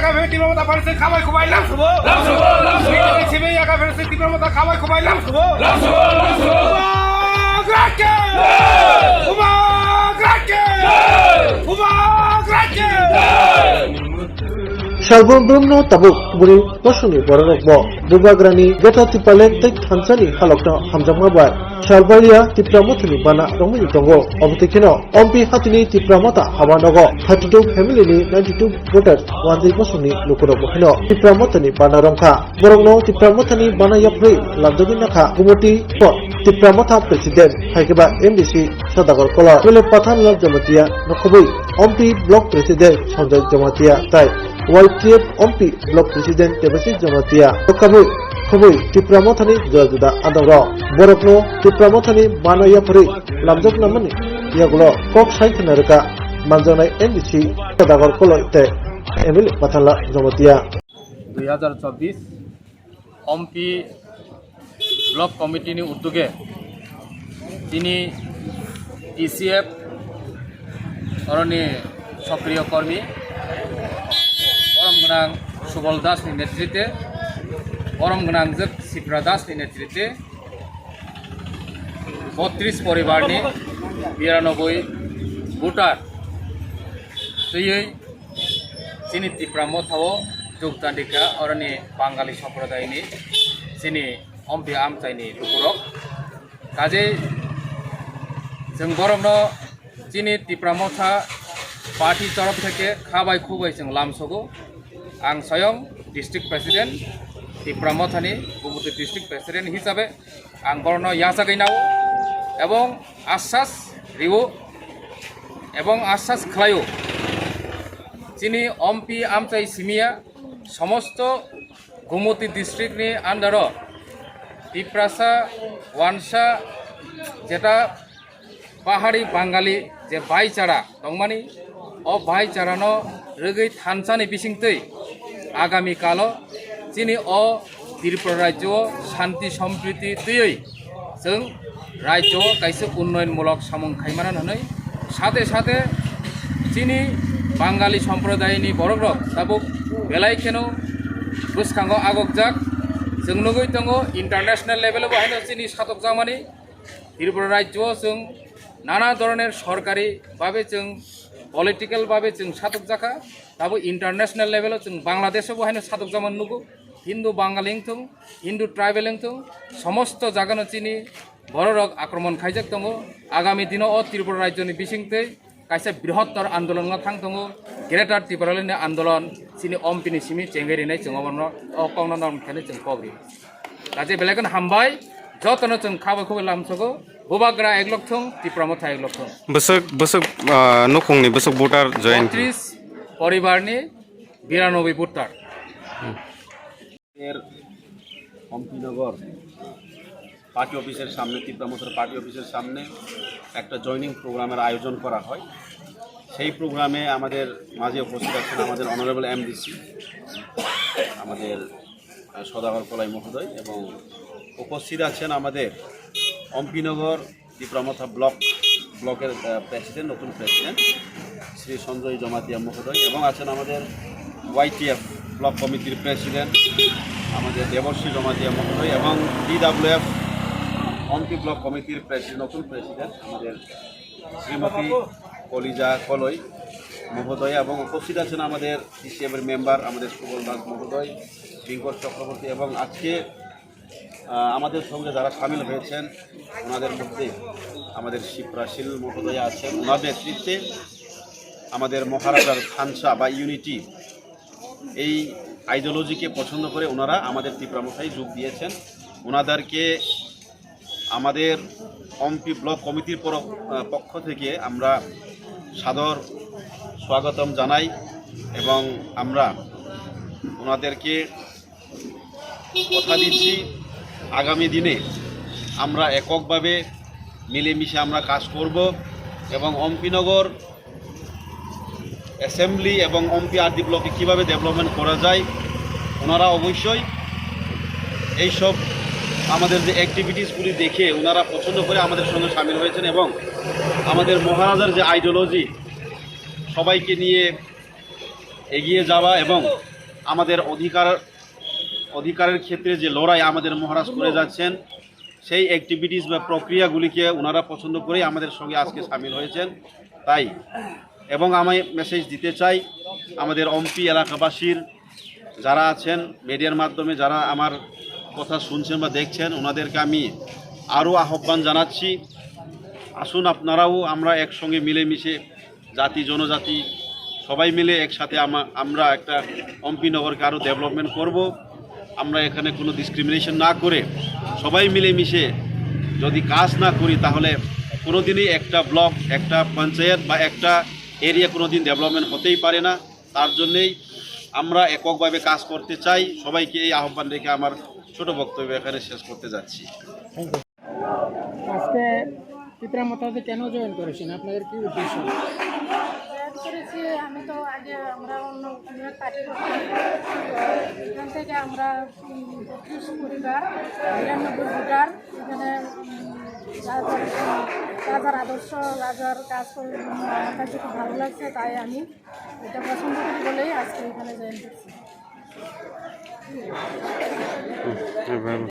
একা ফেরে তীব্র মতা ফারসে খাবাই খুবাই লাভ শুভ সিবি একা ফেরে তীব্র মতা খাবাই খুবাই লাভ শুভ গ্রাকে গ্রাকে গ্রাকে Salbon tabuk buri posuni borok bo dubagrani geta tipalen tek thansani halokna hamjamabay Salbalia tipramothni bana romuni tongo obitikino ompi hatini tipramota habanogo 32 family ni 92 voters wandi posuni lukuro bohino tipramothni bana rongkha borokno tipramothni bana yapri labdobinakha gumoti po tipramotha president haikeba MDC Sadagor Kola Pele Pathan Lal Jamatia nokobui ompi block president Sanjay Jamatia tai YTF OMP Block President Tebasi Jamatia Kabui Tipramothani Juda Adaro Borokno Tipramothani Banaya Puri Lamjok Namani Yagulo Kok Saithanarika Manjanai NDC Sadagor Kolote Emil Pathala Jamatia 2024 OMP Block Committee ni উদ্যোগে তিনি TCF অরণ্যে সক্রিয় কর্মী परमगोनां सुबल दासनि नेतृत्वे परमगोनां जोग सिप्रा दासनि नेतृत्वे 32 परिवारनि 92 voter तैयै चिनि तिप्रामथाओ जोगदान्दिका अरनि बांगाली सम्प्रदायनि चिनि अम्पि आमचाइनि दुकुरक काजे जों बरमनो चिनि तिप्रामथा पार्टी तरफ থেকে খাবাই খুবাই जों लामसगो आं स्वयं डिस्ट्रिक्ट प्रेसिडेंट तिप्रामथानि गुबुति डिस्ट्रिक्ट प्रेसिडेंट हिसाबै आं बरनो याजागैनाव एवं आश्वास रिउ एवं आश्वास खालायो चिनि अम्पि आमचाइ सिमिया समस्त गुमुति डिस्ट्रिक्टनि आन्डार तिप्रासा वानसा जेटा पाहाड़ी बांगाली जे भाईचारा दंमानि ओ भाईचारानो रगै थानसानि बिसिंतै आगामी कालो चिनि ओ त्रिपुरा राज्य शान्ति सम्प्रीति तैयै जों राज्य कायसे उन्नयनमूलक सामुं खायमाना होनै साथे साथे चिनि बांगाली सम्प्रदायनि बरग्रक दाबुक बेलायखेनो गोसखांगो आगकजाक जों नुगै दङ इन्टारनेशनेल लेभेलाव बाहायनो चिनि सातक जामानि त्रिपुरा राज्य जों नाना धरनेर सरकारि भावे जों पलिटिकल भावे जों सातक जाखा दाबो इंटरनेशनल लेवलाव जों बांलादेशआव बाहायनो सातक जामान नुगो हिंदू बांगाली थों हिंदू ट्राइबेल थों समस्त जागानो चिनि बररक आक्रमण खायजाक दङ आगामी दिनाव अ त्रिपुरा राज्यनि बिसिंतै कायसे बृहत्तर आंदोलन थां दङ ग्रेटार त्रिपुरानि आंदोलन चिनि अम्पिनि सिमि चेंगेरिनाय जों अबरनो अ कावना नाम खेले जों कग्रि काजे बेलेगन हामबाय जतनो जों खाबो खबो लामसगो बुबाग्रा एकलक थों तिप्रामथा एकलक थों बसक नखंनि बसक भोटार जयन 32 परिवारनि 92 भोटार এর অম্পিনগর পার্টি অফিসের সামনে তিপ্রামথার পার্টি অফিসের সামনে একটা জয়নিং প্রোগ্রামের আয়োজন করা হয় সেই প্রোগ্রামে আমাদের মাঝে উপস্থিত আছেন আমাদের অনারেবল এমডিসি আমাদের সদাগর কলাই মহোদয় এবং উপস্থিত আছেন আমাদের অম্পিনগর তিপ্রামথা ব্লকের প্রেসিডেন্ট নতুন প্রেসিডেন্ট শ্রী সঞ্জয় জমাতিয়া মহোদয় এবং আছেন আমাদের YTF ব্লক কমিটির প্রেসিডেন্ট আমাদের দেবশ্রী জমাতিয়া মহোদয় এবং DWF অম্পি ব্লক কমিটির নতুন প্রেসিডেন্ট আমাদের শ্রীমতী কলিজা কলই মহোদয় এবং উপস্থিত আছেন আমাদের TCF-এর মেম্বার আমাদের সুবল দাস মহোদয় বিঙ্কর চক্রবর্তী এবং আজকে আমাদের সঙ্গে যারা সামিল হয়েছেন ওনাদের মধ্যে আমাদের শিবরাশিল মহোদয় আছেন ওনার নেতৃত্বে আমাদের মহারাজার খানসা বা ইউনিটি এই আইডিওলজিকে পছন্দ করে ওনারা আমাদের তিপ্রামথায় যোগ দিয়েছেন ওনাদেরকে আমাদের অম্পি ব্লক কমিটির পক্ষ থেকে আমরা সাদর স্বাগতম জানাই এবং আমরা ওনাদেরকে কথা দিচ্ছি আগামী দিনে আমরা এককভাবে মিলেমিশে আমরা কাজ করব এবং অম্পিনগর অ্যাসেম্বলি এবং অম্পি আরডি ব্লকে কীভাবে ডেভেলপমেন্ট করা যায় ওনারা অবশ্যই এইসব আমাদের যে অ্যাক্টিভিটিসগুলি দেখে ওনারা পছন্দ করে আমাদের সঙ্গে সামিল হয়েছেন এবং আমাদের মহারাজার যে আইডিওলজি সবাইকে নিয়ে এগিয়ে যাওয়া এবং আমাদের অধিকারের ক্ষেত্রে যে লড়াই আমাদের মহারাজ করে যাচ্ছেন, সেই অ্যাক্টিভিটিস বা প্রক্রিয়াগুলিকে ওনারা পছন্দ করেই আমাদের সঙ্গে আজকে সামিল হয়েছেন। তাই এবং আমি মেসেজ দিতে চাই আমাদের অম্পি এলাকাবাসীর যারা আছেন, মিডিয়ার মাধ্যমে যারা আমার কথা শুনছেন বা দেখছেন, ওনাদেরকে আমি আরও আহ্বান জানাচ্ছি, আসুন আপনারাও আমরা একসঙ্গে মিলেমিশে জাতি জনজাতি সবাই মিলে একসাথে আমরা একটা অম্পি নগরকে আরও ডেভেলপমেন্ট করব। আমরা এখানে কোনো ডিসক্রিমিনেশন না করে সবাই মিলেমিশে যদি কাজ না করি তাহলে কোনো দিনই একটা ব্লক, একটা পঞ্চায়েত বা একটা এরিয়া কোনো দিন ডেভেলপমেন্ট হতেই পারে না। তার জন্যেই আমরা এককভাবে কাজ করতে চাই। সবাইকে এই আহ্বান রেখে আমার ছোট বক্তব্য এখানে শেষ করতে যাচ্ছি। আজকে পিপরামথাতে কেন জয়েন করেছেন, আপনাদের কি উদ্দেশ্য? জয়েন করেছি আমি তো আগে আমরা অন্য পার্টি করতাম, এখান থেকে আমরা 32 পরিবার 92 ভোটার এখানে রাজার আদর্শ রাজার কাজ করে আমার কাছে খুব ভালো লাগছে, তাই আমি এটা পছন্দ করি বলেই আজকে এখানে জয়েন করছি।